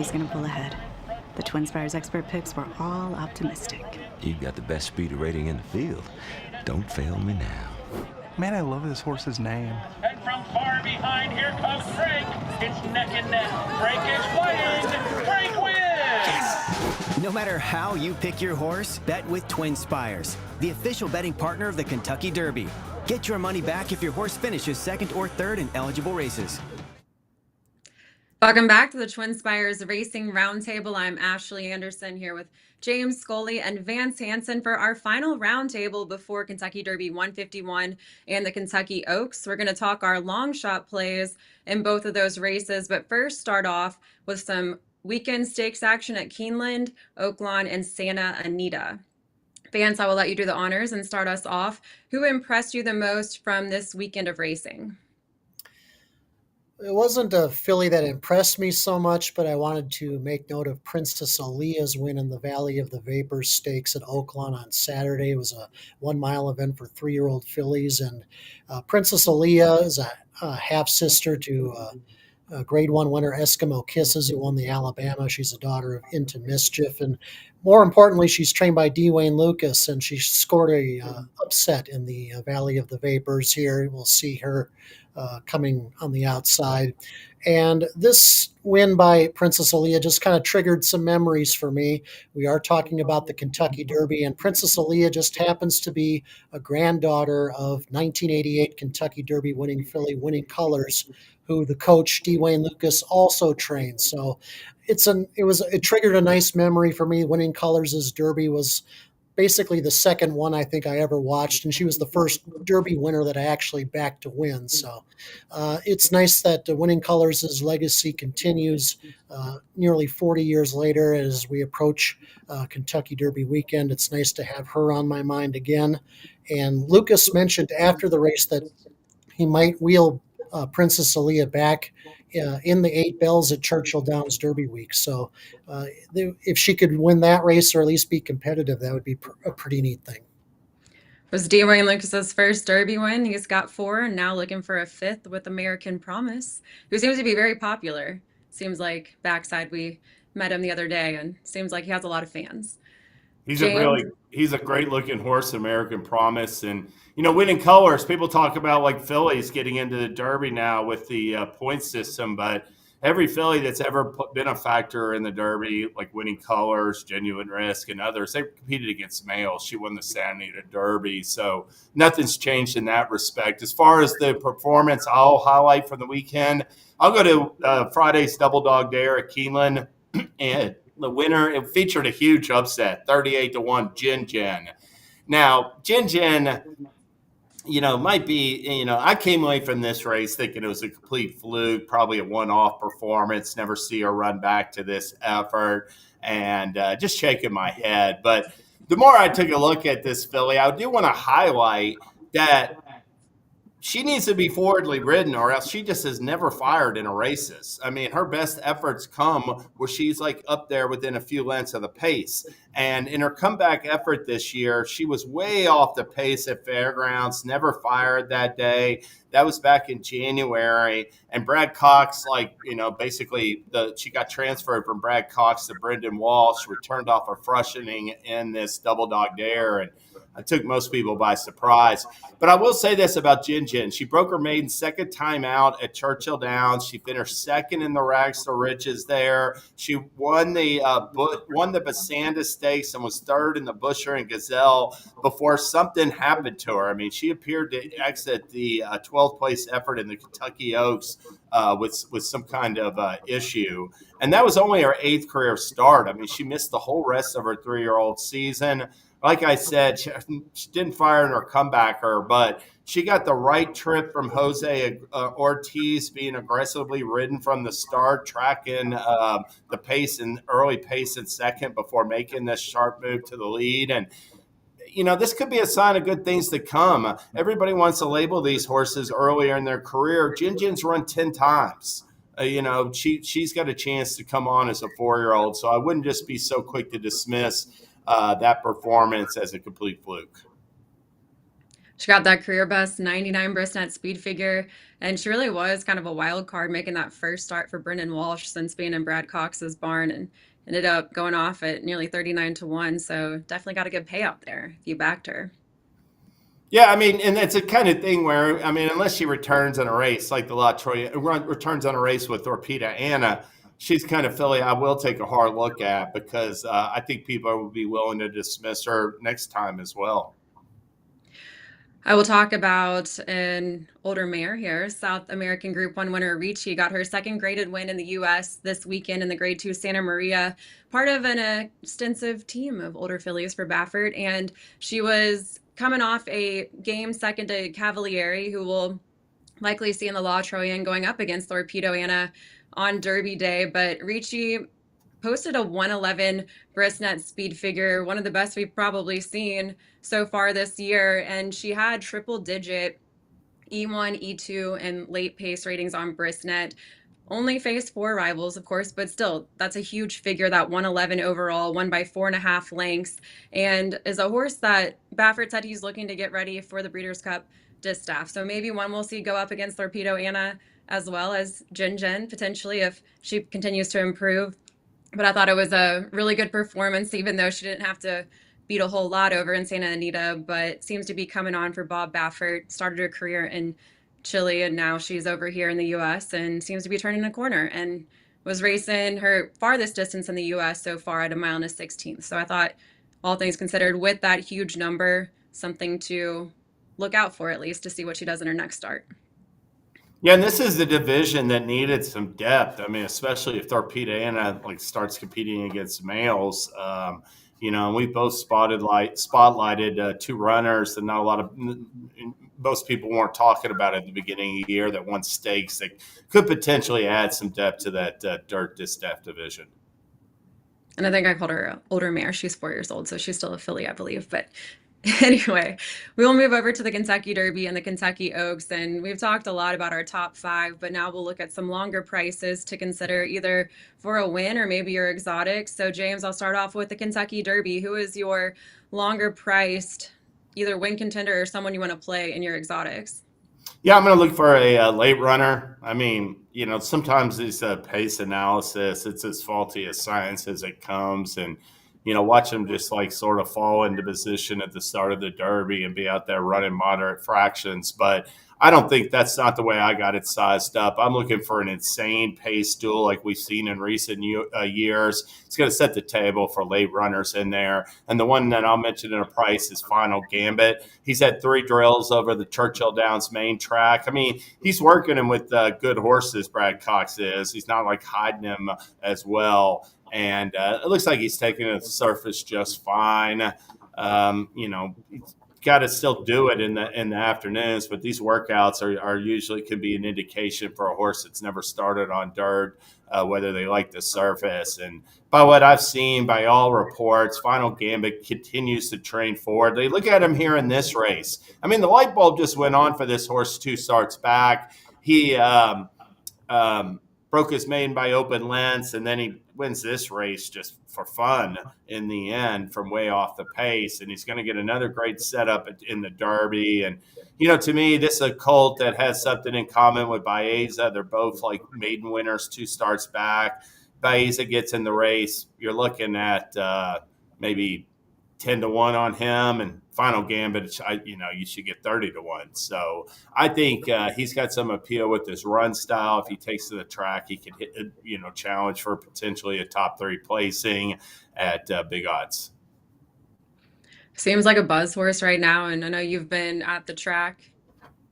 he's going to pull ahead. The TwinSpires expert picks were all optimistic. You've got the best speeder rating in the field. Don't fail me now. Man, I love this horse's name. And from far behind, here comes Frank. It's neck and neck. Frank is winning. Frank wins! Yes! No matter how you pick your horse, bet with TwinSpires, the official betting partner of the Kentucky Derby. Get your money back if your horse finishes second or third in eligible races. Welcome back to the TwinSpires Racing Roundtable. I'm Ashley Anderson here with James Scully and Vance Hanson for our final roundtable before Kentucky Derby 151 and the Kentucky Oaks. We're going to talk our long shot plays in both of those races, but first start off with some weekend stakes action at Keeneland, Oaklawn, and Santa Anita. Vance, I will let you do the honors and start us off. Who impressed you the most from this weekend of racing? It wasn't a filly that impressed me so much, but I wanted to make note of Princess Aaliyah's win in the Valley of the Vapors Stakes at Oaklawn on Saturday. It was a 1 mile event for 3-year-old fillies, and Princess Aaliyah is a half-sister to Grade 1 winner Eskimo Kisses, who won the Alabama. She's a daughter of Into Mischief, and more importantly, she's trained by Dwayne Lucas, and she scored a upset in the Valley of the Vapors here. We'll see her coming on the outside. And this win by Princess Aaliyah just kind of triggered some memories for me. We are talking about the Kentucky Derby, and Princess Aaliyah just happens to be a granddaughter of 1988 Kentucky Derby winning filly Winning Colors, who the coach Dwayne Lucas also trained. So it triggered a nice memory for me. Winning Colors' Derby was basically the second one I think I ever watched, and she was the first Derby winner that I actually backed to win. So it's nice that Winning Colors' legacy continues nearly 40 years later as we approach Kentucky Derby weekend. It's nice to have her on my mind again. And Lucas mentioned after the race that he might wheel Princess Aaliyah back in the 8 bells at Churchill Downs Derby week. So if she could win that race or at least be competitive, that would be a pretty neat thing. Was Dwayne Lucas's first Derby win. He's got 4 and now looking for a 5th with American Promise, who seems to be very popular. Seems like backside, we met him the other day and seems like he has a lot of fans. He's a great looking horse, American Promise. And, Winning Colors, people talk about like fillies getting into the Derby now with the point system, but every filly that's ever been a factor in the Derby, like Winning Colors, Genuine Risk, and others, they competed against males. She won the Santa Anita Derby, so nothing's changed in that respect. As far as the performance I'll highlight from the weekend, I'll go to Friday's Double Dog Dare at Keeneland, and the winner, it featured a huge upset, 38-1, Jin Jin. Now, Jin Jin, might be, I came away from this race thinking it was a complete fluke, probably a one-off performance, never see her run back to this effort, and just shaking my head. But the more I took a look at this filly, I do want to highlight that she needs to be forwardly ridden or else she just has never fired in her races. I mean, her best efforts come where she's like up there within a few lengths of the pace. And in her comeback effort this year, she was way off the pace at Fairgrounds, never fired that day. That was back in January. And Brad Cox, basically she got transferred from Brad Cox to Brendan Walsh, returned off her freshening in this Double Dog Dare. And I took most people by surprise. But I will say this about Jin Jin. She broke her maiden second time out at Churchill Downs. She finished second in the Rags to Riches there. She won the Basanda Stakes and was third in the Busher and Gazelle before something happened to her. I mean, she appeared to exit the 12th place effort in the Kentucky Oaks with some kind of issue. And that was only her 8th career start. I mean, she missed the whole rest of her 3-year-old season. Like I said, she didn't fire in her comebacker, but she got the right trip from Jose Ortiz, being aggressively ridden from the start, tracking the pace and early pace in second before making this sharp move to the lead. And this could be a sign of good things to come. Everybody wants to label these horses earlier in their career. Jin Jin's run 10 times. She's got a chance to come on as a 4-year-old, so I wouldn't just be so quick to dismiss that performance as a complete fluke. She got that career best 99 net speed figure, and she really was kind of a wild card, making that first start for Brendan Walsh since being in Brad Cox's barn, and ended up going off at nearly 39-1. So definitely got a good payout there if you backed her. Yeah, I mean, and it's a kind of thing where, I mean, unless she returns in a race like the La Troya returns on a race with Torpedo Anna, she's kind of filly I will take a hard look at, because I think people will be willing to dismiss her next time as well. I will talk about an older mare here. South American Group 1 winner Ricci got her second graded win in the U.S. this weekend in the Grade 2 Santa Maria, part of an extensive team of older fillies for Baffert. And she was coming off a game second to Cavalieri, who will likely see in the La Troyan, going up against Torpedo Anna on Derby Day. But Ricci posted a 111 net speed figure, one of the best we've probably seen so far this year. And she had triple digit E1, E2, and late pace ratings on Brisnet. Only faced 4 rivals, of course, but still, that's a huge figure, that 111 overall, won by 4.5 lengths, and is a horse that Baffert said he's looking to get ready for the Breeders' Cup Distaff. So maybe one we'll see go up against Torpedo Anna, as well as Jin Jin, potentially, if she continues to improve. But I thought it was a really good performance, even though she didn't have to beat a whole lot over in Santa Anita, but seems to be coming on for Bob Baffert. Started her career in Chile, and now she's over here in the U.S. and seems to be turning a corner, and was racing her farthest distance in the U.S. so far at 1 1/16 miles. So I thought, all things considered, with that huge number, something to look out for, at least to see what she does in her next start. Yeah, and this is the division that needed some depth. I mean, especially if Torpedo Anna starts competing against males. And we both spotlighted 2 runners that not a lot of most people weren't talking about at the beginning of the year that won stakes that could potentially add some depth to that dirt distaff division. And I think I called her an older mare. She's 4 years old, so she's still a filly, I believe. But anyway, we will move over to the Kentucky Derby and the Kentucky Oaks. And we've talked a lot about our top 5, but now we'll look at some longer prices to consider, either for a win or maybe your exotics. So James, I'll start off with the Kentucky Derby. Who is your longer priced, either win contender or someone you want to play in your exotics? Yeah, I'm going to look for a late runner. I mean, sometimes these pace analysis, it's as faulty as science as it comes. And, watch them just sort of fall into position at the start of the Derby and be out there running moderate fractions. But I don't think that's not the way I got it sized up. I'm looking for an insane pace duel like we've seen in recent years. It's going to set the table for late runners in there. And the one that I'll mention in a price is Final Gambit. He's had 3 drills over the Churchill Downs main track. I mean, he's working him with good horses, Brad Cox is. He's not hiding him as well. And it looks like he's taking it to the surface just fine. He's got to still do it in the afternoons, but these workouts are usually could be an indication for a horse that's never started on dirt, whether they like the surface. And by what I've seen, by all reports, Final Gambit continues to train forward. They look at him here in this race. I mean, the light bulb just went on for this horse 2 starts back. He broke his maiden by open lengths, and then he wins this race just for fun in the end from way off the pace. And he's going to get another great setup in the Derby. And, to me, this is a colt that has something in common with Baeza. They're both maiden winners 2 starts back. Baeza gets in the race. You're looking at maybe 10-1 on him, and Final Gambit, you should get 30-1. So I think he's got some appeal with his run style. If he takes to the track, he can hit, challenge for potentially a top 3 placing at big odds. Seems like a buzz horse right now, and I know you've been at the track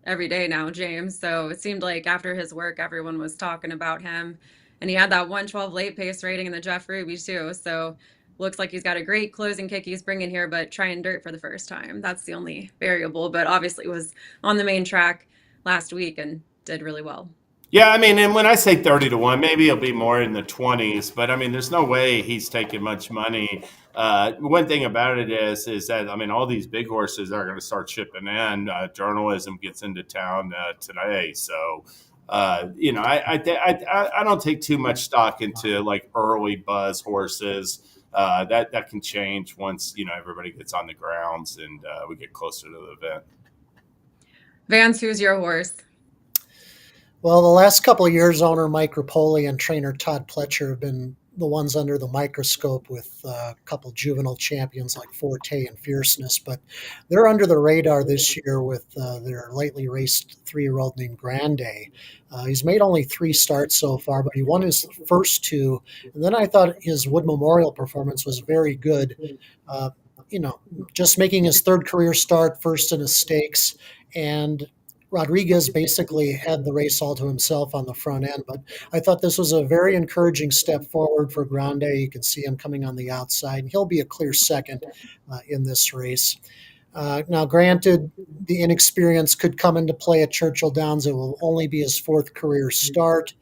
every day now, James. So it seemed like after his work, everyone was talking about him, and he had that 112 late pace rating in the Jeff Ruby too. So looks like he's got a great closing kick he's bringing here, but trying dirt for the first time. That's the only variable, but obviously was on the main track last week and did really well. Yeah, I mean, and when I say 30-1, maybe it'll be more in the 20s, but I mean, there's no way he's taking much money. One thing about it is that, I mean, all these big horses are going to start shipping in. Journalism gets into town today. So, I don't take too much stock into early buzz horses. That can change once, everybody gets on the grounds and we get closer to the event. Vance, who's your horse? Well, the last couple of years, owner Mike Rapoli and trainer Todd Pletcher have been the ones under the microscope with a couple juvenile champions like Forte and Fierceness, but they're under the radar this year with their lately raced 3-year-old named Grande. He's made only 3 starts so far, but he won his first 2, and then I thought his Wood Memorial performance was very good. Uh, just making his 3rd career start, first in a stakes, and Rodriguez basically had the race all to himself on the front end, but I thought this was a very encouraging step forward for Grande. You can see him coming on the outside, and he'll be a clear second in this race. Now, granted, the inexperience could come into play at Churchill Downs. It will only be his 4th career start.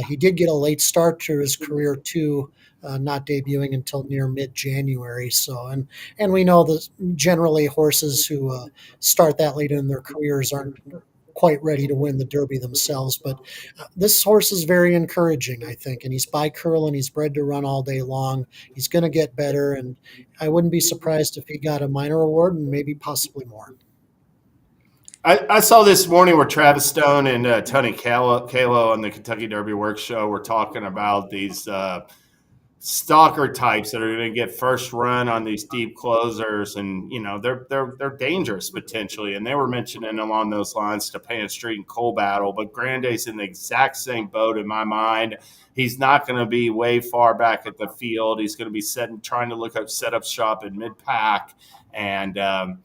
He did get a late start to his career, too, not debuting until near mid-January. So, and we know that generally horses who start that late in their careers aren't quite ready to win the Derby themselves. But this horse is very encouraging, I think, and he's by curl and he's bred to run all day long. He's going to get better, and I wouldn't be surprised if he got a minor award and maybe possibly more. I saw this morning where Travis Stone and Tony Kalo on the Kentucky Derby Works Show were talking about these stalker types that are going to get first run on these deep closers, and they're dangerous potentially. And they were mentioning along those lines Tapan Street and Coal Battle, but Grande's in the exact same boat in my mind. He's not going to be way far back at the field. He's going to be trying to set up shop in mid pack, and I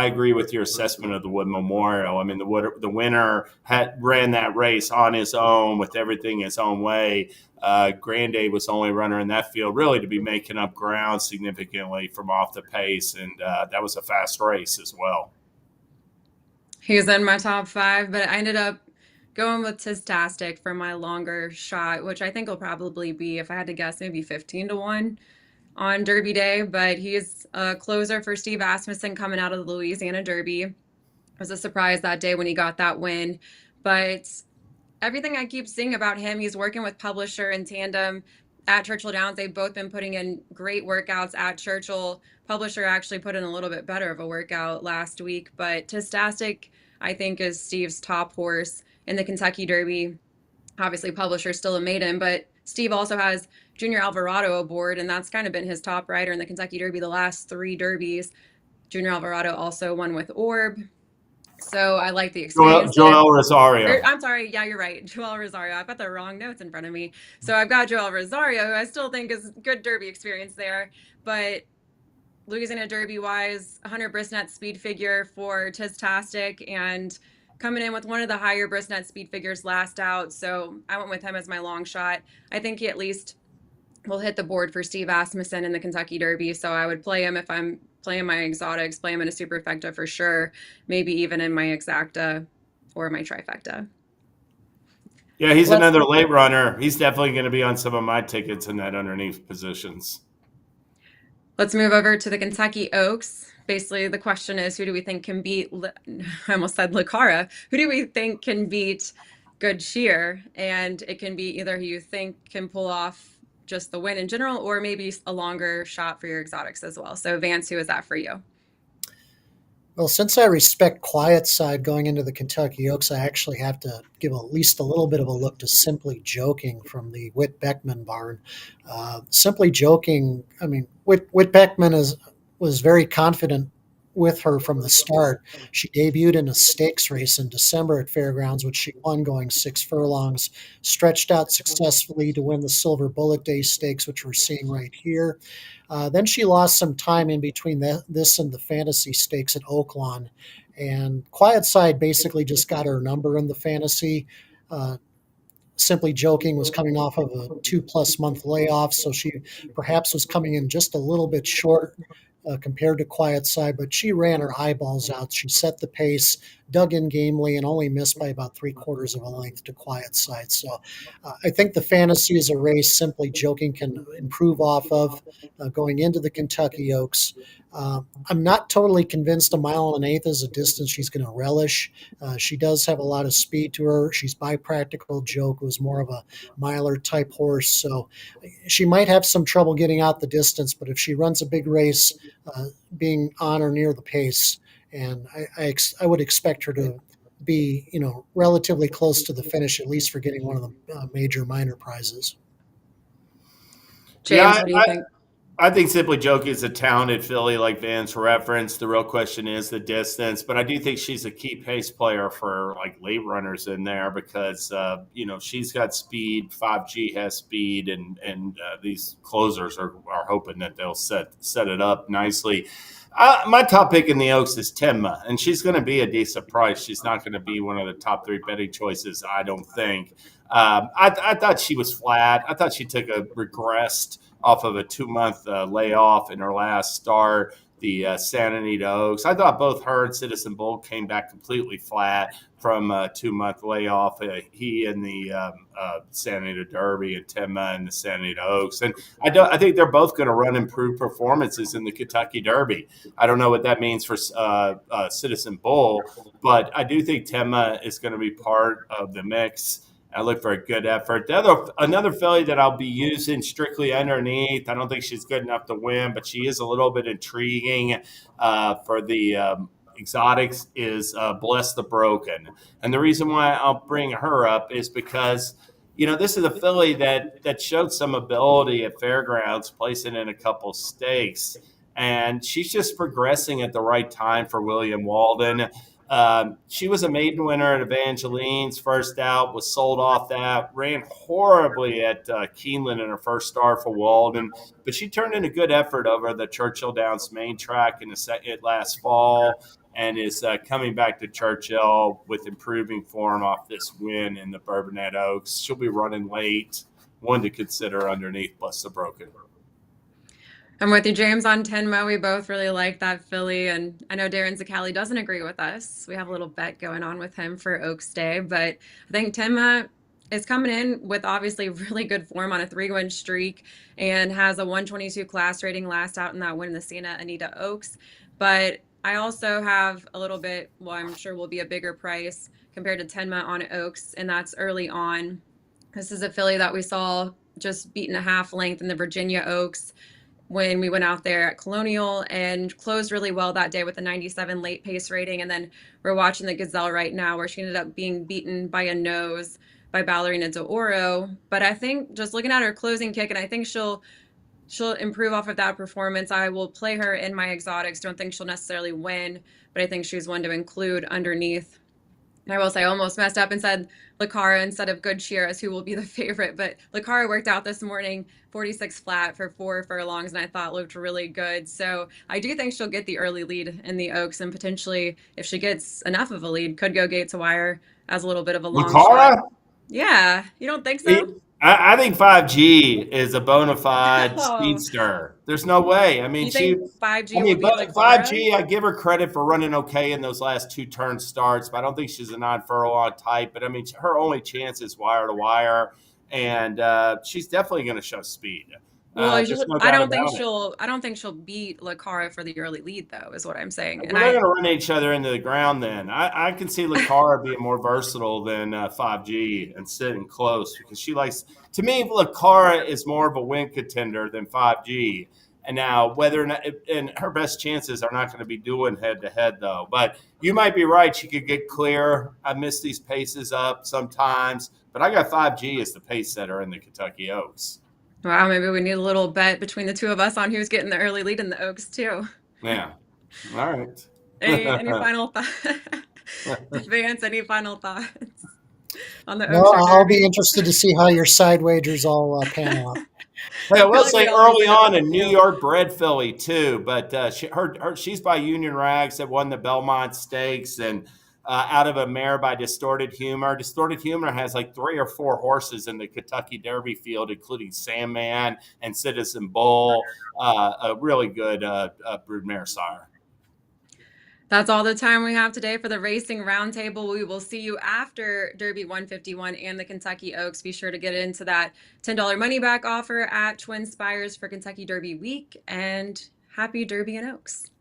agree with your assessment of the Wood Memorial. I mean, the winner ran that race on his own with everything his own way. Grande was the only runner in that field really to be making up ground significantly from off the pace, and that was a fast race as well. He's in my top 5, but I ended up going with Tastic for my longer shot, which I think will probably be, if I had to guess, maybe 15-1 on Derby Day. But he's a closer for Steve Asmussen coming out of the Louisiana Derby. It was a surprise that day when he got that win, but everything I keep seeing about him, he's working with Publisher in tandem at Churchill Downs. They've both been putting in great workouts at Churchill. Publisher actually put in a little bit better of a workout last week, but Tastic, I think, is Steve's top horse in the Kentucky Derby. Obviously, Publisher's still a maiden, but Steve also has Junior Alvarado aboard, and that's kind of been his top rider in the Kentucky Derby the last 3 derbies. Junior Alvarado also won with Orb. So I like the experience. Joel Rosario. I'm sorry. Yeah, you're right. Joel Rosario. I've got the wrong notes in front of me. So I've got Joel Rosario, who I still think is good Derby experience there. But Louisiana Derby wise, 100 Brisnet speed figure for Tastic, and coming in with one of the higher Brisnet speed figures last out. So I went with him as my long shot. I think he at least will hit the board for Steve Asmussen in the Kentucky Derby. So I would play him if I'm playing my exotics, play him in a superfecta for sure, maybe even in my exacta or my trifecta. Yeah, he's another late runner. He's definitely going to be on some of my tickets in that underneath positions. Let's move over to the Kentucky Oaks. Basically, the question is, who do we think can beat, I almost said Lucara, who do we think can beat Good Cheer? And it can be either who you think can pull off just the win in general, or maybe a longer shot for your exotics as well. So Vance, who is that for you? Well, since I respect Quiet Side going into the Kentucky Oaks, I actually have to give at least a little bit of a look to Simply Joking from the Whit Beckman barn. Simply Joking, I mean, Whit Beckman was very confident with her from the start. She debuted in a stakes race in December at Fairgrounds, which she won going 6 furlongs, stretched out successfully to win the Silver Bullet Day Stakes, which we're seeing right here. Then she lost some time in between this and the Fantasy Stakes at Oaklawn. And Quiet Side basically just got her number in the Fantasy. Simply Joking was coming off of a 2+ month layoff, so she perhaps was coming in just a little bit short compared to Quiet Side, but she ran her eyeballs out. She set the pace, dug in gamely, and only missed by about 3/4 of a length to Quiet Side. So I think the Fantasy is a race Simply Joking can improve off of going into the Kentucky Oaks. I'm not totally convinced 1 1/8 is a distance she's going to relish. She does have a lot of speed to her. She's by Practical Joke, who's more of a miler type horse. So she might have some trouble getting out the distance, but if she runs a big race, being on or near the pace and I would expect her to be, relatively close to the finish, at least for getting one of the major minor prizes. James, what do you think? I think Simply Joking is a talented filly like Vance referenced. The real question is the distance, but I do think she's a key pace player for like late runners in there because she's got speed. 5G has speed, and these closers are hoping that they'll set it up nicely. My top pick in the Oaks is Timma, and she's going to be a decent price. She's not going to be one of the top 3 betting choices, I don't think. I thought she was flat. I thought she took a regressed off of a 2-month layoff in her last start, the Santa Anita Oaks. I thought both her and Citizen Bull came back completely flat from a 2-month layoff. He in the Santa Anita Derby and Timma in the Santa Anita Oaks. And I think they're both going to run improved performances in the Kentucky Derby. I don't know what that means for Citizen Bull, but I do think Timma is going to be part of the mix. I look for a good effort. Another filly that I'll be using strictly underneath. I don't think she's good enough to win, but she is a little bit intriguing for the exotics is Bless the Broken. And the reason why I'll bring her up is because, this is a filly that showed some ability at Fairgrounds, placing in a couple stakes. And she's just progressing at the right time for William Walden. She was a maiden winner at Evangeline's first out, was sold off that, ran horribly at Keeneland in her first start for Walden, but she turned in a good effort over the Churchill Downs main track in the last fall and is coming back to Churchill with improving form off this win in the Bourbonnette Oaks. She'll be running late, one to consider underneath Bless the Broken. I'm with you, James, on Timma. We both really like that filly, and I know Darren Zacali doesn't agree with us. We have a little bet going on with him for Oaks Day, but I think Timma is coming in with obviously really good form on a 3-win streak and has a 122 class rating last out in that win in the Santa Anita Oaks. But I also have a little bit, I'm sure will be a bigger price compared to Timma on Oaks, and that's early on. This is a filly that we saw just beaten a half length in the Virginia Oaks when we went out there at Colonial and closed really well that day with a 97 late pace rating. And then we're watching the Gazelle right now where she ended up being beaten by a nose by Ballerina d'Oro. But I think just looking at her closing kick, and I think she'll improve off of that performance. I will play her in my exotics. Don't think she'll necessarily win, but I think she's one to include underneath. And I will say I almost messed up and said Lucara instead of Good Cheer as who will be the favorite. But Lucara worked out this morning, 46 flat for 4 furlongs, and I thought looked really good. So I do think she'll get the early lead in the Oaks, and potentially, if she gets enough of a lead, could go gate to wire as a little bit of a long shot. Yeah, you don't think so? I think 5G is a bona fide speedster. There's no way. I mean, you think 5G will be like 5G, I give her credit for running okay in those last 2 turn starts, but I don't think she's a non-furlong type. But I mean, her only chance is wire to wire, and she's definitely going to show speed. Well, I don't think she'll beat Lucara for the early lead, though, is what I'm saying. And they're going to run each other into the ground. Then I can see Lucara being more versatile than 5G and sitting close because she likes. To me, Lucara is more of a win contender than 5G. And now, whether or not, and her best chances are not going to be doing head to head, though. But you might be right; she could get clear. I miss these paces up sometimes, but I got 5G as the pace setter in the Kentucky Oaks. Wow, maybe we need a little bet between the two of us on who's getting the early lead in the Oaks, too. Yeah. All right. Any final thoughts? Vance, any final thoughts on the Oaks? No, I'll be interested to see how your side wagers all pan out. Hey, I will say early on a New York bred filly, too, but she's by Union Rags that won the Belmont Stakes and out of a mare by Distorted Humor. Distorted Humor has like 3 or 4 horses in the Kentucky Derby field, including Sandman and Citizen Bull, a really good broodmare sire. That's all the time we have today for the Racing Roundtable. We will see you after Derby 151 and the Kentucky Oaks. Be sure to get into that $10 money back offer at TwinSpires for Kentucky Derby week, and happy Derby and Oaks.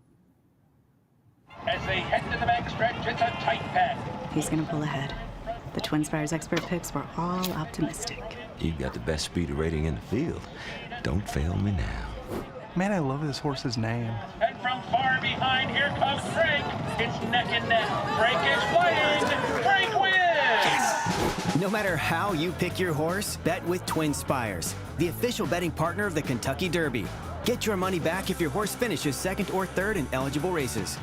As they head to the backstretch, it's a tight pack. He's going to pull ahead. The TwinSpires expert picks were all optimistic. You've got the best speed rating in the field. Don't fail me now. Man, I love this horse's name. And from far behind. Here comes Frank. It's neck and neck. Frank is winning. Frank wins. No matter how you pick your horse, bet with TwinSpires, the official betting partner of the Kentucky Derby. Get your money back if your horse finishes second or third in eligible races.